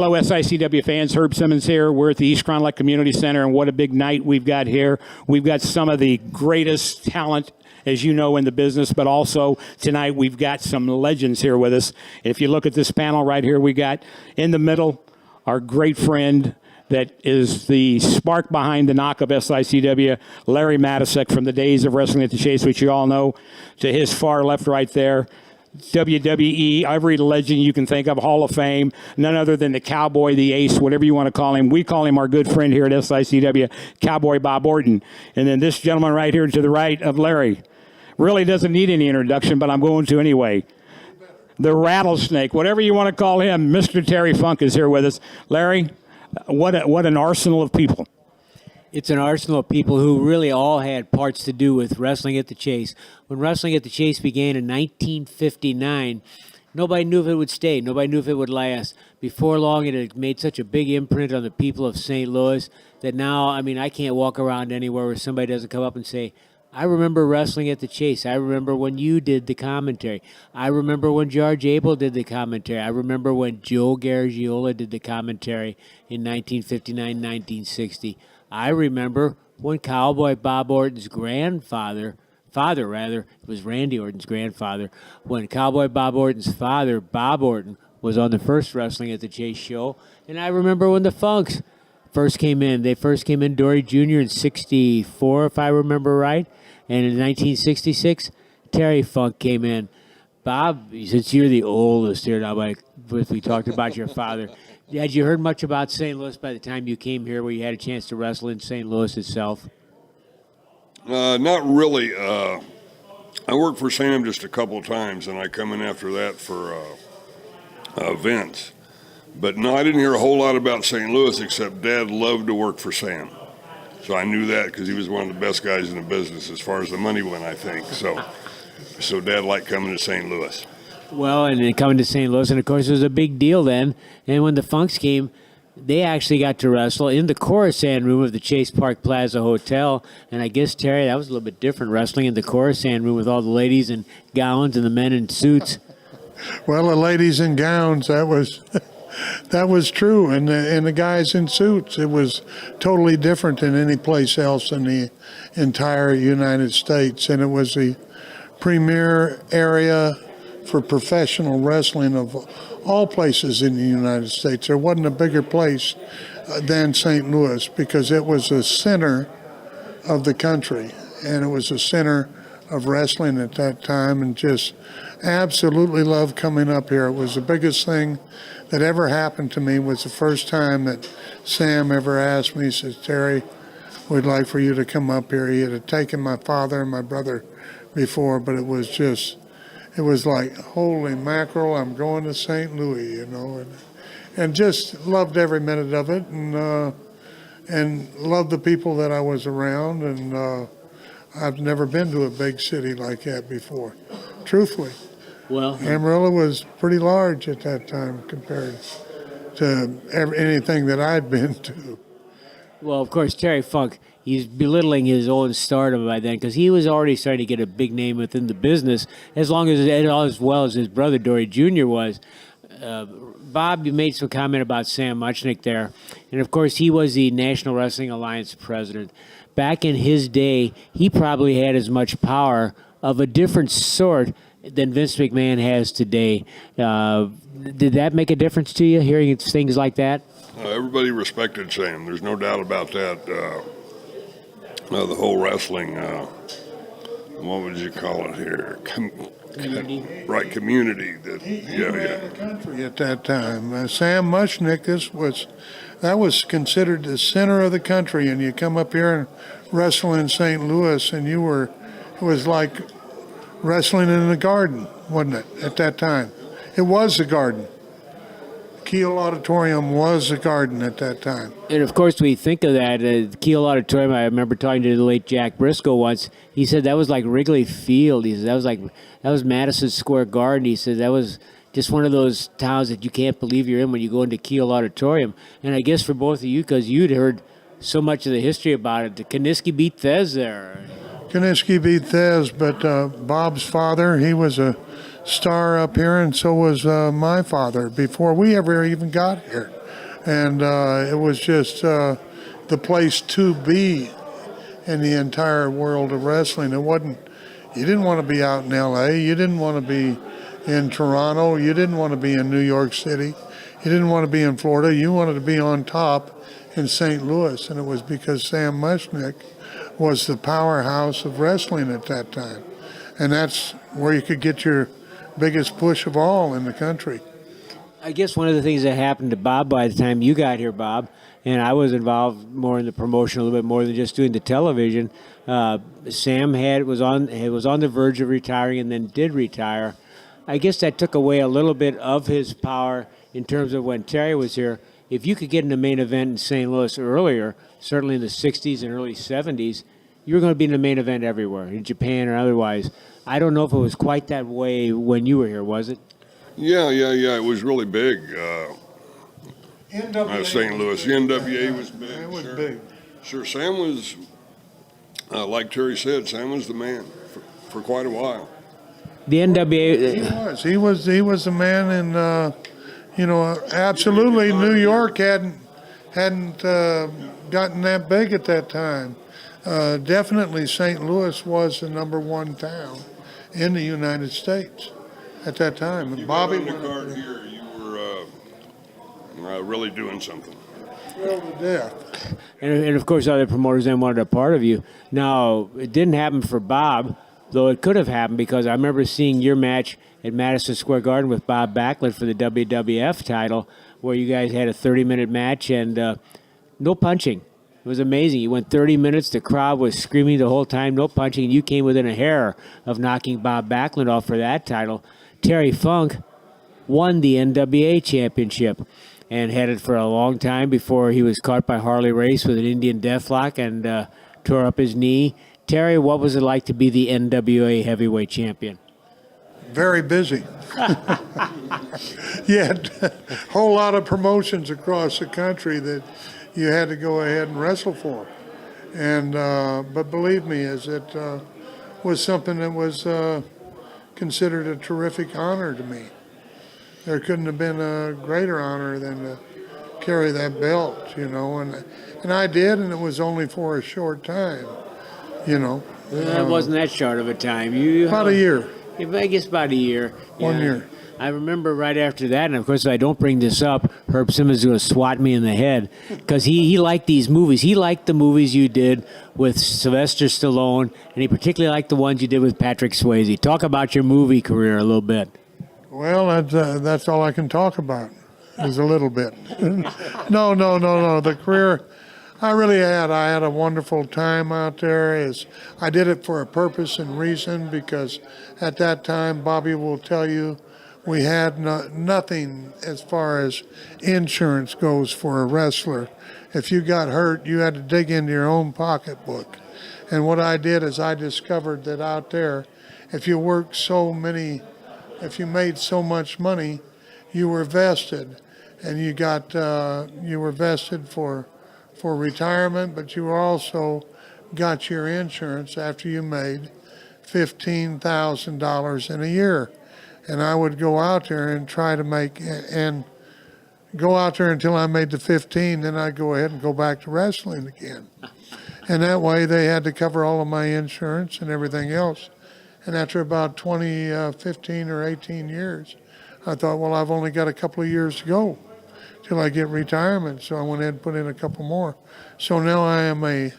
Hello, SICW fans. Herb Simmons here. We're at the East Cronlech Community Center, and what a big night we've got here. We've got some of the greatest talent, as you know, in the business, but also tonight we've got some legends here with us. If you look at this panel right here, we got in the middle our great friend that is the spark behind the knock of SICW, Larry Matysik, from the days of Wrestling at the Chase, which you all know. To his far left right there, WWE, every legend you can think of, Hall of Fame, none other than the Cowboy, the Ace, whatever you want to call him. We call him our good friend here at SICW, Cowboy Bob Orton. And then this gentleman right here to the right of Larry really doesn't need any introduction, but I'm going to anyway. The Rattlesnake, whatever you want to call him, Mr. Terry Funk is here with us. Larry, what an arsenal of people. It's an arsenal of people who really all had parts to do with Wrestling at the Chase. When Wrestling at the Chase began in 1959, nobody knew if it would stay. Nobody knew if it would last. Before long, it had made such a big imprint on the people of St. Louis that now, I can't walk around anywhere where somebody doesn't come up and say, I remember Wrestling at the Chase. I remember when you did the commentary. I remember when George Abel did the commentary. I remember when Joe Garagiola did the commentary in 1959, 1960. I remember when Cowboy Bob Orton's father, it was Randy Orton's grandfather, when Cowboy Bob Orton's father, Bob Orton, was on the first Wrestling at the Chase show. And I remember when the Funks first came in. They first came in, Dory Jr. in 64, if I remember right. And in 1966, Terry Funk came in. Bob, since you're the oldest here now, we talked about your father. Had you heard much about St. Louis by the time you came here, where you had a chance to wrestle in St. Louis itself? Not really. I worked for Sam just a couple of times, and I come in after that for events. But no, I didn't hear a whole lot about St. Louis, except Dad loved to work for Sam. So I knew that because he was one of the best guys in the business as far as the money went, I think. So Dad liked coming to St. Louis. Well, and then coming to St. Louis, and of course it was a big deal then. And when the Funks came, they actually got to wrestle in the Coruscant room of the Chase Park Plaza Hotel. And I guess, Terry, that was a little bit different, wrestling in the Coruscant room with all the ladies in gowns and the men in suits. Well, the ladies in gowns, that was true. And the guys in suits, it was totally different than any place else in the entire United States. And it was the premier area for professional wrestling of all places in the United States. There wasn't a bigger place than St. Louis because it was the center of the country, and it was the center of wrestling at that time, and just absolutely loved coming up here. It was the biggest thing that ever happened to me. Was the first time that Sam ever asked me. He says, Terry, we'd like for you to come up here. He had taken my father and my brother before, but it was like, holy mackerel, I'm going to St. Louis, and just loved every minute of it, and loved the people that I was around, and I've never been to a big city like that before, truthfully. Well, Amarillo was pretty large at that time compared to anything that I'd been to. Well, of course, Terry Funk, he's belittling his own stardom by then because he was already starting to get a big name within the business, as well as his brother Dory Jr. was. Bob, you made some comment about Sam Muchnick there, and of course, he was the National Wrestling Alliance president. Back in his day, he probably had as much power of a different sort than Vince McMahon has today. Did that make a difference to you, hearing things like that? Everybody respected Sam. There's no doubt about that. The whole wrestling, what would you call it here? Community. Right, community. The country at that time. Sam Muchnick, that was considered the center of the country, and you come up here and wrestle in St. Louis, and it was like wrestling in the Garden, wasn't it, at that time? It was the Garden. Kiel Auditorium was the Garden at that time. And of course, we think of that Kiel Auditorium. I remember talking to the late Jack Briscoe once. He said that was like Wrigley Field. He said that was Madison Square Garden. He said that was just one of those towns that you can't believe you're in when you go into Kiel Auditorium. And I guess for both of you, because you'd heard so much of the history about it, Kaniski beat Thez there. Kaniski beat Thez, but Bob's father, he was a star up here, and so was my father before we ever even got here. And it was just the place to be in the entire world of wrestling. It wasn't, you didn't want to be out in L.A., you didn't want to be in Toronto, you didn't want to be in New York City, you didn't want to be in Florida, you wanted to be on top in St. Louis. And it was because Sam Muchnick was the powerhouse of wrestling at that time. And that's where you could get your biggest push of all in the country. I guess one of the things that happened to Bob by the time you got here, Bob, and I was involved more in the promotion a little bit more than just doing the television. Sam was on the verge of retiring and then did retire. I guess that took away a little bit of his power in terms of when Terry was here. If you could get in the main event in St. Louis earlier, certainly in the 60s and early 70s, you were going to be in the main event everywhere, in Japan or otherwise. I don't know if it was quite that way when you were here, was it? Yeah. It was really big. NWA St. Louis. The NWA was big. It was sure. big. Sure, Sam was, like Terry said, Sam was the man for quite a while. The NWA. He was the man, and absolutely New York hadn't gotten that big at that time. Definitely St. Louis was the #1 town in the United States at that time. And Bobby on the card here, you were really doing something. thrilled to death. And of course, other promoters then wanted a part of you. Now, it didn't happen for Bob, though it could have happened, because I remember seeing your match at Madison Square Garden with Bob Backlund for the WWF title, where you guys had a 30-minute match and no punching. It was amazing. You went 30 minutes. The crowd was screaming the whole time, no punching, and you came within a hair of knocking Bob Backlund off for that title. Terry Funk won the NWA championship and had it for a long time before he was caught by Harley Race with an Indian deathlock and tore up his knee. Terry, what was it like to be the NWA heavyweight champion? Very busy. You had a whole lot of promotions across the country that you had to go ahead and wrestle for. And but believe me, as it was something that was considered a terrific honor to me. There couldn't have been a greater honor than to carry that belt, and I did, and it was only for a short time, That wasn't that short of a time. About a year. I guess about a year. 1 year. I remember right after that, and of course, if I don't bring this up, Herb Simmons is going to swat me in the head, because he liked these movies. He liked the movies you did with Sylvester Stallone, and he particularly liked the ones you did with Patrick Swayze. Talk about your movie career a little bit. Well, that's all I can talk about, is a little bit. No. The career, I had a wonderful time out there. I did it for a purpose and reason, because at that time, Bobby will tell you, we had nothing as far as insurance goes for a wrestler. If you got hurt, you had to dig into your own pocketbook. And what I did is I discovered that out there, if you made so much money, you were vested, and you were vested for retirement, but you also got your insurance after you made $15,000 in a year. And I would go out there and try to go out there until I made the 15, then I'd go ahead and go back to wrestling again. And that way they had to cover all of my insurance and everything else. And after about 15 or 18 years, I thought, well, I've only got a couple of years to go till I get retirement. So I went ahead and put in a couple more. So now I am a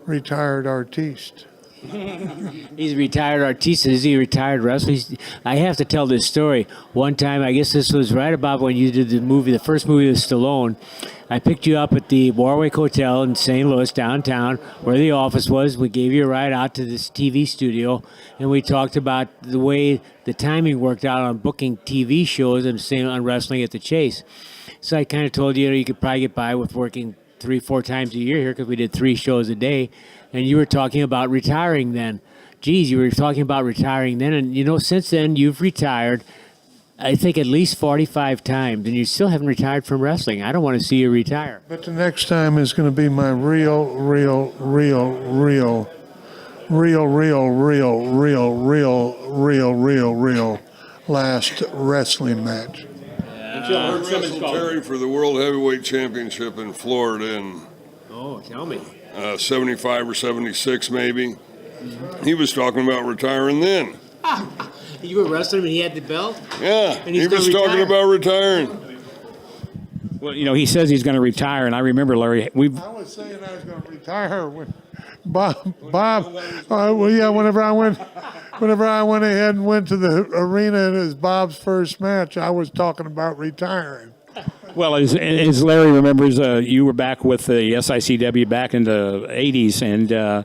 retired artiste. He's a retired artiste. Is he a retired wrestler? I have to tell this story. One time, I guess this was right about when you did the first movie with Stallone. I picked you up at the Warwick Hotel in St. Louis, downtown, where the office was. We gave you a ride out to this TV studio, and we talked about the way the timing worked out on booking TV shows and same on Wrestling at the Chase. So I kind of told you, you could probably get by with working 3-4 times a year here, because we did 3 shows a day. And you were talking about retiring then. Geez, you were talking about retiring then. And, since then, you've retired, I think, at least 45 times. And you still haven't retired from wrestling. I don't want to see you retire. But the next time is going to be my real last wrestling match. until I Herb Simmons wrestled called. Terry for the World Heavyweight Championship in Florida in Oh, tell me. 75 or 76 maybe. He was talking about retiring then. You were wrestling when he had the belt? Yeah, And he's he was gonna talking retire. about retiring. Well, he says he's going to retire, and I remember, Larry, I was saying I was going to retire when whenever I went ahead and went to the arena and it was Bob's first match, I was talking about retiring. Well, as Larry remembers, you were back with the SICW back in the 80s, and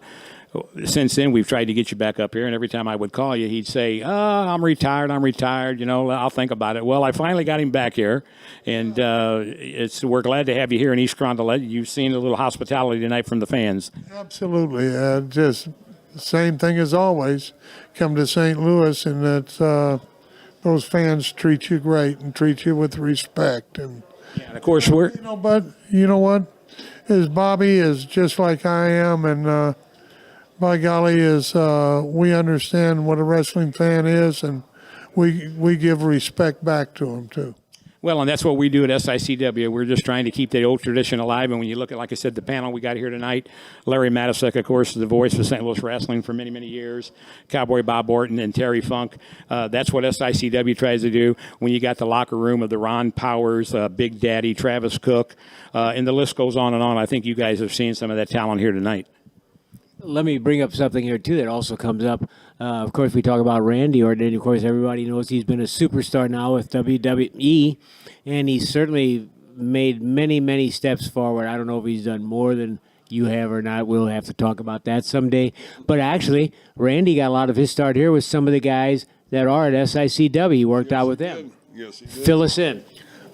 since then we've tried to get you back up here, and every time I would call you, he'd say, I'm retired, I'll think about it. Well, I finally got him back here, and we're glad to have you here in East Carondelet. You've seen a little hospitality tonight from the fans. Absolutely. Just the same thing as always. Come to St. Louis, and those fans treat you great and treat you with respect. And And of course, we're but you know what? Is Bobby is just like I am, and by golly, we understand what a wrestling fan is, and we give respect back to him too. Well, and that's what we do at SICW. We're just trying to keep the old tradition alive. And when you look at, like I said, the panel we got here tonight, Larry Matysik, of course, is the voice of St. Louis wrestling for many, many years. Cowboy Bob Orton and Terry Funk. That's what SICW tries to do. When you got the locker room of the Ron Powers, Big Daddy, Travis Cook, and the list goes on and on. I think you guys have seen some of that talent here tonight. Let me bring up something here, too, that also comes up. Of course, we talk about Randy Orton, and of course, everybody knows he's been a superstar now with WWE, and he's certainly made many, many steps forward. I don't know if he's done more than you have or not. We'll have to talk about that someday. But actually, Randy got a lot of his start here with some of the guys that are at SICW. He worked out with them. Yes, he did. Fill us in.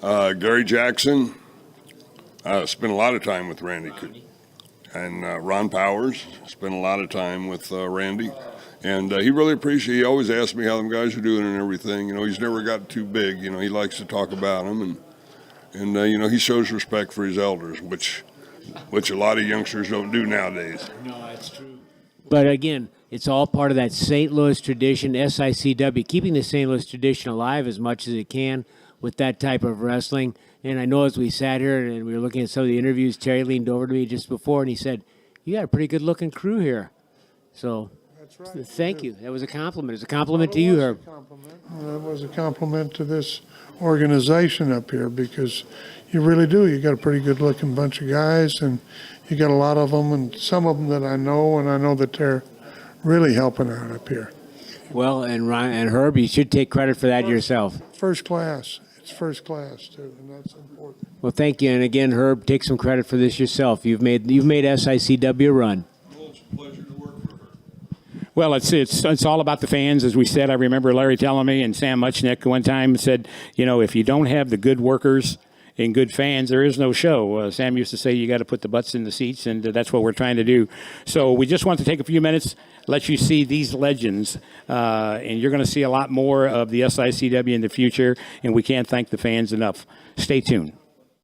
Gary Jackson. Spent a lot of time with Randy. And Ron Powers spent a lot of time with Randy. And he really appreciated. He always asked me how them guys are doing and everything. He's never got too big. He likes to talk about them, and he shows respect for his elders, which a lot of youngsters don't do nowadays. No, that's true. But again, it's all part of that St. Louis tradition, SICW, keeping the St. Louis tradition alive as much as it can with that type of wrestling. And I know as we sat here and we were looking at some of the interviews, Terry leaned over to me just before and he said, "You got a pretty good-looking crew here." So That's right. thank you. That was a compliment. It was a compliment to you, Herb. That was a compliment to this organization up here, because you really do. You got a pretty good-looking bunch of guys, and you got a lot of them, and some of them that I know, and I know that they're really helping out up here. Well, and Ryan and Herb, you should take credit for that yourself. First class. It's first class too, and that's important. Well, thank you. And again, Herb, take some credit for this yourself. You've made SICW run. Well, it's a pleasure to work for her. Well, it's all about the fans, as we said. I remember Larry telling me, and Sam Muchnick one time said, if you don't have the good workers and good fans, there is no show. Sam used to say you got to put the butts in the seats, and that's what we're trying to do. So we just want to take a few minutes, let you see these legends, and you're going to see a lot more of the SICW in the future, and we can't thank the fans enough. Stay tuned.